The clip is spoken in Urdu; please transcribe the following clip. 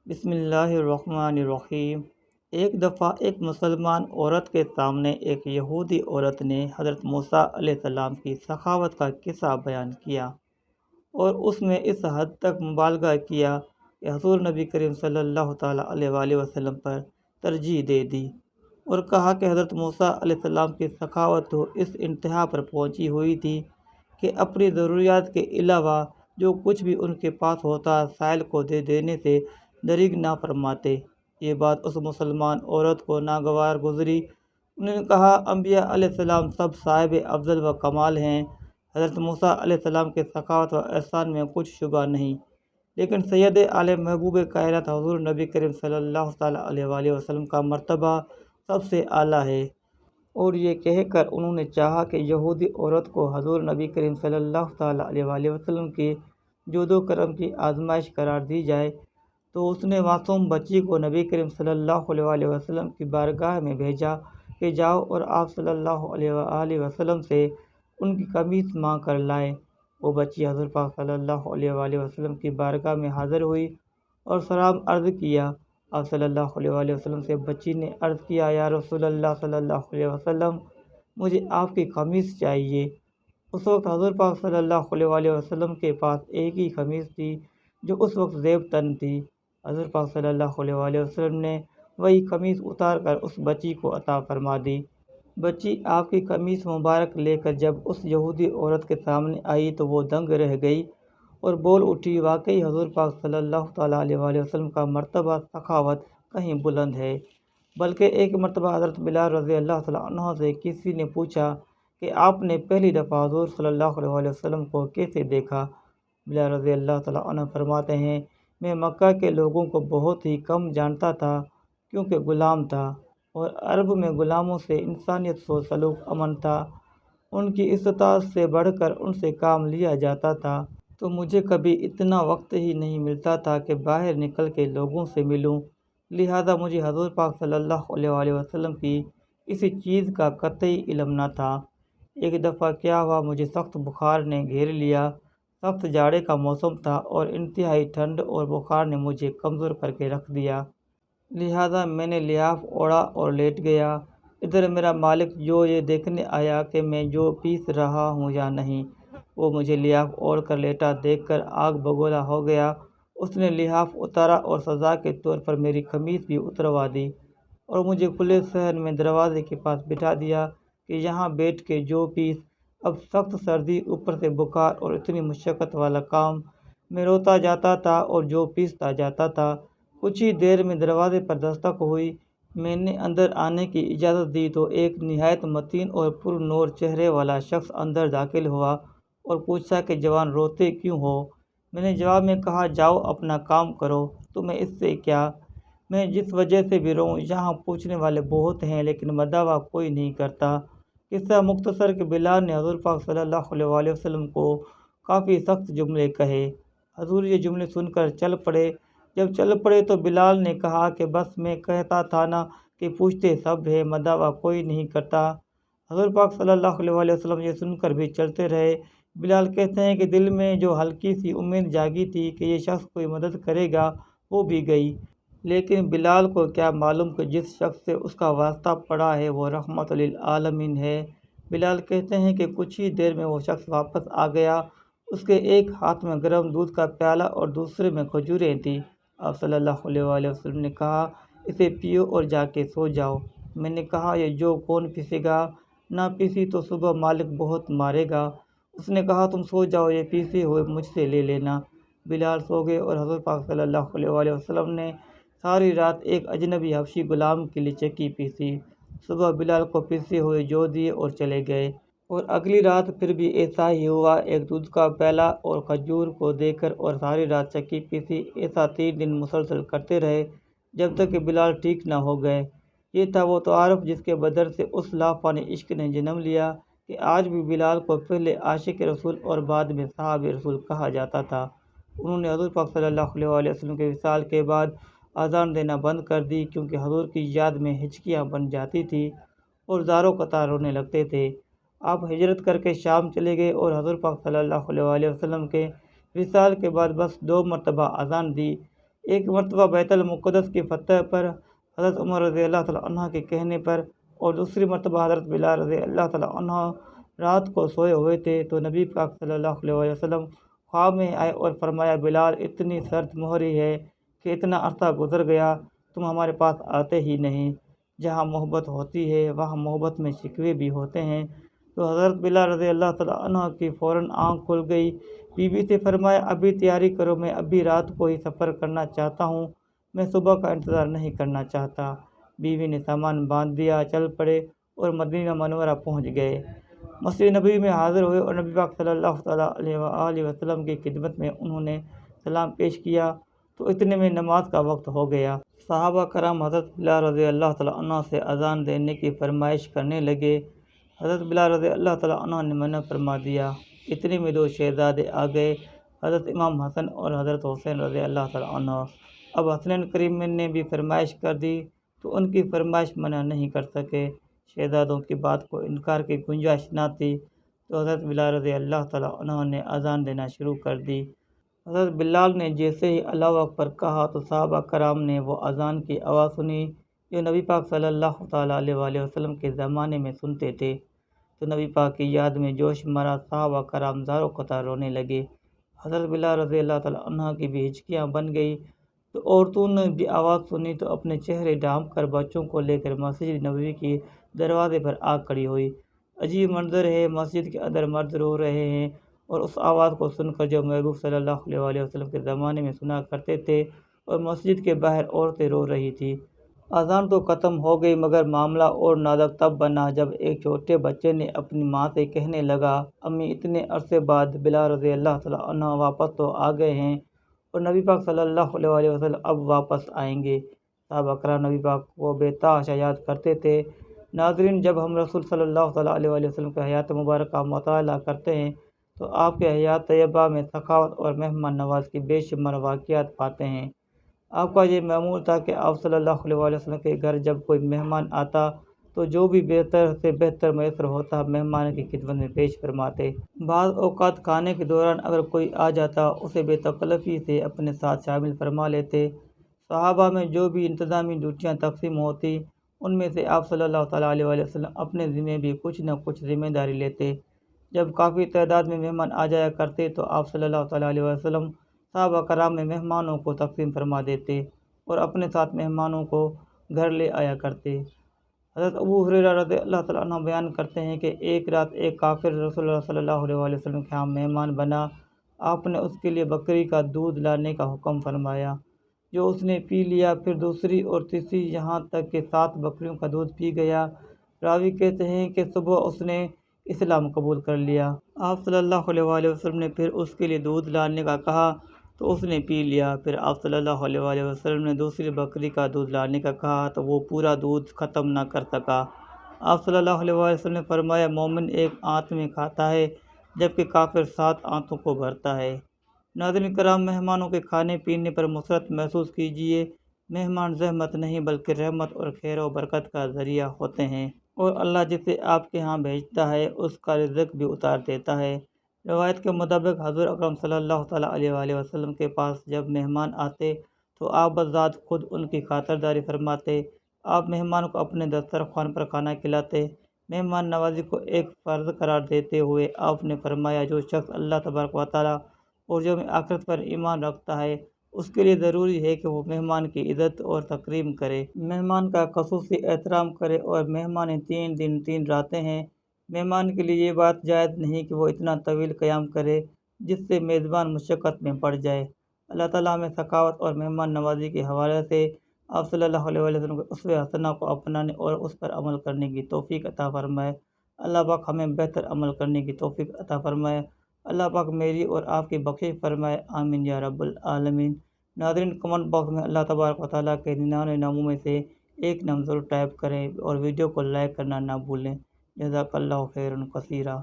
بسم اللہ الرحمن الرحیم۔ ایک دفعہ ایک مسلمان عورت کے سامنے ایک یہودی عورت نے حضرت موسیٰ علیہ السلام کی سخاوت کا قصہ بیان کیا اور اس میں اس حد تک مبالغہ کیا کہ حضور نبی کریم صلی اللہ تعالیٰ علیہ وآلہ وسلم پر ترجیح دے دی اور کہا کہ حضرت موسیٰ علیہ السلام کی سخاوت تو اس انتہا پر پہنچی ہوئی تھی کہ اپنی ضروریات کے علاوہ جو کچھ بھی ان کے پاس ہوتا سائل کو دے دینے سے دریغ نہ فرماتے۔ یہ بات اس مسلمان عورت کو ناگوار گزری۔ انہوں نے کہا، انبیاء علیہ السلام سب صاحب افضل و کمال ہیں، حضرت موسیٰ علیہ السلام کے سخاوت و احسان میں کچھ شبہ نہیں، لیکن سید عالم محبوب کائنات حضور نبی کریم صلی اللہ تعالیٰ علیہ وآلہ وسلم کا مرتبہ سب سے اعلیٰ ہے۔ اور یہ کہہ کر انہوں نے چاہا کہ یہودی عورت کو حضور نبی کریم صلی اللہ تعالیٰ علیہ وآلہ وسلم کی جود و کرم کی آزمائش قرار دی جائے، تو اس نے معصوم بچی کو نبی کریم صلی اللہ علیہ وآلہ وسلم کی بارگاہ میں بھیجا کہ جاؤ اور آپ صلی اللہ علیہ وآلہ وسلم سے ان کی قمیص مانگ کر لائیں۔ وہ بچی حضور پاک صلی اللہ علیہ وآلہ وسلم کی بارگاہ میں حاضر ہوئی اور سلام عرض کیا۔ آپ صلی اللہ علیہ وآلہ وسلم سے بچی نے عرض کیا، یا رسول اللہ صلی اللہ علیہ وسلم، مجھے آپ کی قمیص چاہیے۔ اس وقت حضور پاک صلی اللہ علیہ وآلہ وسلم کے پاس ایک ہی قمیص تھی جو اس وقت زیب تن تھی۔ حضور پاک صلی اللہ علیہ وآلہ وسلم نے وہی قمیص اتار کر اس بچی کو عطا فرما دی۔ بچی آپ کی قمیص مبارک لے کر جب اس یہودی عورت کے سامنے آئی تو وہ دنگ رہ گئی اور بول اٹھی، واقعی حضور پاک صلی اللہ تعالیٰ علیہ وآلہ وسلم کا مرتبہ سخاوت کہیں بلند ہے۔ بلکہ ایک مرتبہ حضرت بلال رضی اللہ تعالیٰ عنہ سے کسی نے پوچھا کہ آپ نے پہلی دفعہ حضور صلی اللہ علیہ وآلہ وسلم کو کیسے دیکھا؟ بلال رضی اللہ تعالیٰ عنہ فرماتے ہیں، میں مکہ کے لوگوں کو بہت ہی کم جانتا تھا کیونکہ غلام تھا، اور عرب میں غلاموں سے انسانیت و سلوک امن تھا، ان کی استطاعت سے بڑھ کر ان سے کام لیا جاتا تھا، تو مجھے کبھی اتنا وقت ہی نہیں ملتا تھا کہ باہر نکل کے لوگوں سے ملوں، لہذا مجھے حضور پاک صلی اللہ علیہ وآلہ وسلم کی کسی چیز کا قطعی علم نہ تھا۔ ایک دفعہ کیا ہوا، مجھے سخت بخار نے گھیر لیا، سخت جاڑے کا موسم تھا اور انتہائی ٹھنڈ اور بخار نے مجھے کمزور کر کے رکھ دیا، لہذا میں نے لحاف اوڑھا اور لیٹ گیا۔ ادھر میرا مالک جو یہ دیکھنے آیا کہ میں جو پیس رہا ہوں یا نہیں، وہ مجھے لحاف اوڑھ کر لیٹا دیکھ کر آگ بگولا ہو گیا۔ اس نے لحاف اتارا اور سزا کے طور پر میری قمیص بھی اتروا دی اور مجھے کھلے صحن میں دروازے کے پاس بٹھا دیا کہ یہاں بیٹھ کے جو پیس۔ اب سخت سردی، اوپر سے بخار اور اتنی مشقت والا کام، میں روتا جاتا تھا اور جو پیستا جاتا تھا۔ کچھ ہی دیر میں دروازے پر دستک ہوئی، میں نے اندر آنے کی اجازت دی تو ایک نہایت متین اور پر نور چہرے والا شخص اندر داخل ہوا اور پوچھا کہ جوان، روتے کیوں ہو؟ میں نے جواب میں کہا، جاؤ اپنا کام کرو، تمہیں اس سے کیا؟ میں جس وجہ سے بھی رہوں، یہاں پوچھنے والے بہت ہیں لیکن مداوع کوئی نہیں کرتا۔ قصہ مختصر کہ بلال نے حضور پاک صلی اللہ علیہ وآلہ وسلم کو کافی سخت جملے کہے۔ حضور یہ جملے سن کر چل پڑے۔ جب چل پڑے تو بلال نے کہا کہ بس میں کہتا تھا نا کہ پوچھتے سب ہیں، مداوع کوئی نہیں کرتا۔ حضور پاک صلی اللہ علیہ وآلہ وسلم یہ سن کر بھی چلتے رہے۔ بلال کہتے ہیں کہ دل میں جو ہلکی سی امید جاگی تھی کہ یہ شخص کوئی مدد کرے گا، وہ بھی گئی، لیکن بلال کو کیا معلوم کہ جس شخص سے اس کا واسطہ پڑا ہے وہ رحمت للعالمین ہے۔ بلال کہتے ہیں کہ کچھ ہی دیر میں وہ شخص واپس آ گیا، اس کے ایک ہاتھ میں گرم دودھ کا پیالہ اور دوسرے میں کھجوریں تھیں۔ آپ صلی اللہ علیہ وآلہ وسلم نے کہا، اسے پیو اور جا کے سو جاؤ۔ میں نے کہا، یہ جو کون پیسے گا؟ نہ پیسی تو صبح مالک بہت مارے گا۔ اس نے کہا، تم سو جاؤ، یہ پیسے ہوئے مجھ سے لے لینا۔ بلال سو گئے اور حضور پاک صلی اللہ علیہ وآلہ وسلم نے ساری رات ایک اجنبی حبشی غلام کے لیے چکی پیسی۔ صبح بلال کو پیسے ہوئے جو دیے اور چلے گئے۔ اور اگلی رات پھر بھی ایسا ہی ہوا، ایک دودھ کا پیالہ اور کھجور کو دے کر اور ساری رات چکی پیسی۔ ایسا 3 دن مسلسل کرتے رہے جب تک کہ بلال ٹھیک نہ ہو گئے۔ یہ تھا وہ تعارف جس کے بدر سے اس لافانی عشق نے جنم لیا کہ آج بھی بلال کو پہلے عاشق رسول اور بعد میں صحابی رسول کہا جاتا تھا۔ انہوں نے حضور پاک صلی اللہ علیہ وآلہ وسلم کے وصال کے بعد اذان دینا بند کر دی کیونکہ حضور کی یاد میں ہچکیاں بن جاتی تھیں اور زاروں قطار رونے لگتے تھے۔ آپ ہجرت کر کے شام چلے گئے اور حضور پاک صلی اللہ علیہ وآلہ وسلم کے وصال کے بعد بس 2 مرتبہ اذان دی، ایک مرتبہ بیت المقدس کی فتح پر حضرت عمر رضی اللہ تعالیٰ عنہ کے کہنے پر اور دوسری مرتبہ حضرت بلال رضی اللہ تعالیٰ عنہ رات کو سوئے ہوئے تھے تو نبی پاک صلی اللہ علیہ وسلم خواب میں آئے اور فرمایا، بلال اتنی سرد مہری ہے کہ اتنا عرصہ گزر گیا تم ہمارے پاس آتے ہی نہیں۔ جہاں محبت ہوتی ہے وہاں محبت میں شکوے بھی ہوتے ہیں۔ تو حضرت بلال رضی اللہ تعالیٰ عنہ کی فوراً آنکھ کھل گئی۔ بیوی سے فرمایا، ابھی تیاری کرو، میں ابھی رات کو ہی سفر کرنا چاہتا ہوں، میں صبح کا انتظار نہیں کرنا چاہتا۔ بیوی نے سامان باندھ دیا، چل پڑے اور مدینہ منورہ پہنچ گئے۔ مسجد نبوی میں حاضر ہوئے اور نبی پاک صلی اللہ تعالیٰ علیہ وآلہ وسلم کی خدمت میں انہوں نے سلام پیش کیا تو اتنے میں نماز کا وقت ہو گیا۔ صحابہ کرام حضرت بلال رضی اللہ تعالیٰ عنہ سے اذان دینے کی فرمائش کرنے لگے۔ حضرت بلال رضی اللہ تعالیٰ عنہ نے منع فرما دیا۔ اتنے میں دو شہزادے آ گئے، حضرت امام حسن اور حضرت حسین رضی اللہ تعالیٰ عنہ۔ اب حسنین کریم نے بھی فرمائش کر دی تو ان کی فرمائش منع نہیں کر سکے۔ شہزادوں کی بات کو انکار کی گنجائش نہ تھی تو حضرت بلال رضی اللہ تعالیٰ عنہ نے اذان دینا شروع کر دی۔ حضرت بلال نے جیسے ہی اللہ اکبر کہا تو صحابہ کرام نے وہ اذان کی آواز سنی جو نبی پاک صلی اللہ تعالیٰ علیہ وآلہ وسلم کے زمانے میں سنتے تھے تو نبی پاک کی یاد میں جوش مرا صحابہ کرام زاروں قطار رونے لگے۔ حضرت بلال رضی اللہ تعالیٰ عنہ کی بھی ہچکیاں بن گئی تو عورتوں نے بھی آواز سنی تو اپنے چہرے ڈھانپ کر بچوں کو لے کر مسجد نبوی کی دروازے پر آ کھڑی ہوئی۔ عجیب منظر ہے، مسجد کے اندر مرد رو رہے ہیں اور اس آواز کو سن کر جو محبوب صلی اللہ علیہ وآلہ وسلم کے زمانے میں سنا کرتے تھے، اور مسجد کے باہر عورتیں رو رہی تھی۔ اذان تو ختم ہو گئی مگر معاملہ اور نازک تب بنا جب ایک چھوٹے بچے نے اپنی ماں سے کہنے لگا، امی اتنے عرصے بعد بلال رضی اللہ تعالیٰ عنہ واپس تو آ گئے ہیں اور نبی پاک صلی اللہ علیہ وآلہ وسلم اب واپس آئیں گے۔ صحابہ کرام نبی پاک کو بے تحاشا یاد کرتے تھے۔ ناظرین، جب ہم رسول صلی اللہ تعالیٰ علیہ وآلہ وسلم کی حیات مبارکہ کا مطالعہ کرتے ہیں تو آپ کے حیات طیبہ میں سخاوت اور مہمان نواز کی بے شمار واقعات پاتے ہیں۔ آپ کا یہ معمول تھا کہ آپ صلی اللہ علیہ وآلہ وسلم کے گھر جب کوئی مہمان آتا تو جو بھی بہتر سے بہتر میسر ہوتا مہمان کی خدمت میں پیش فرماتے۔ بعض اوقات کھانے کے دوران اگر کوئی آ جاتا اسے بے تکلفی سے اپنے ساتھ شامل فرما لیتے۔ صحابہ میں جو بھی انتظامی ڈیوٹیاں تقسیم ہوتی ان میں سے آپ صلی اللہ تعالیٰ علیہ وآلہ وسلم اپنے ذمہ بھی کچھ نہ کچھ ذمہ داری لیتے۔ جب کافی تعداد میں مہمان آ جایا کرتے تو آپ صلی اللہ تعالیٰ علیہ وسلم صحابہ کرام میں مہمانوں کو تقسیم فرما دیتے اور اپنے ساتھ مہمانوں کو گھر لے آیا کرتے۔ حضرت ابو ہریرہ رضی اللہ تعالیٰ عنہ بیان کرتے ہیں کہ ایک رات ایک کافر رسول اللہ صلی اللہ علیہ وآلہ وسلم کے ہاں مہمان بنا۔ آپ نے اس کے لیے بکری کا دودھ لانے کا حکم فرمایا جو اس نے پی لیا، پھر دوسری اور تیسری، یہاں تک کہ 7 بکریوں کا دودھ پی گیا۔ راوی کہتے ہیں کہ صبح اس نے اسلام قبول کر لیا۔ آپ صلی اللہ علیہ وآلہ وسلم نے پھر اس کے لیے دودھ لانے کا کہا تو اس نے پی لیا۔ پھر آپ صلی اللہ علیہ وآلہ وسلم نے دوسری بکری کا دودھ لانے کا کہا تو وہ پورا دودھ ختم نہ کر سکا۔ آپ صلی اللہ علیہ وآلہ وسلم نے فرمایا، مومن ایک آنت میں کھاتا ہے جبکہ کافر 7 آنتوں کو بھرتا ہے۔ ناظرین کرام، مہمانوں کے کھانے پینے پر مسرت محسوس کیجیے۔ مہمان زحمت نہیں بلکہ رحمت اور خیر و برکت کا ذریعہ ہوتے ہیں، اور اللہ جسے آپ کے ہاں بھیجتا ہے اس کا رزق بھی اتار دیتا ہے۔ روایت کے مطابق حضور اکرم صلی اللہ تعالیٰ علیہ وآلہ وسلم کے پاس جب مہمان آتے تو آپ بذات خود ان کی خاطرداری فرماتے۔ آپ مہمان کو اپنے دسترخوان پر کھانا کھلاتے۔ مہمان نوازی کو ایک فرض قرار دیتے ہوئے آپ نے فرمایا، جو شخص اللہ تبارک و تعالیٰ اور یوم آخرت پر ایمان رکھتا ہے اس کے لیے ضروری ہے کہ وہ مہمان کی عزت اور تکریم کرے، مہمان کا خصوصی احترام کرے، اور مہمان 3 دن 3 راتیں ہیں۔ مہمان کے لیے یہ بات جائز نہیں کہ وہ اتنا طویل قیام کرے جس سے میزبان مشقت میں پڑ جائے۔ اللہ تعالیٰ ہمیں سخاوت اور مہمان نوازی کے حوالے سے آپ صلی اللہ علیہ وسلم کے اسوہ حسنہ کو اپنانے اور اس پر عمل کرنے کی توفیق عطا فرمائے۔ اللہ پاک ہمیں بہتر عمل کرنے کی توفیق عطا فرمائے۔ اللہ پاک میری اور آپ کی بخشش فرمائے، آمین یا رب العالمین۔ ناظرین، کمنٹ باکس میں اللہ تبارک و تعالیٰ کے 99 ناموں میں سے ایک نام ضرور ٹائپ کریں اور ویڈیو کو لائک کرنا نہ بھولیں۔ جزاک اللہ خیرا کثیرا۔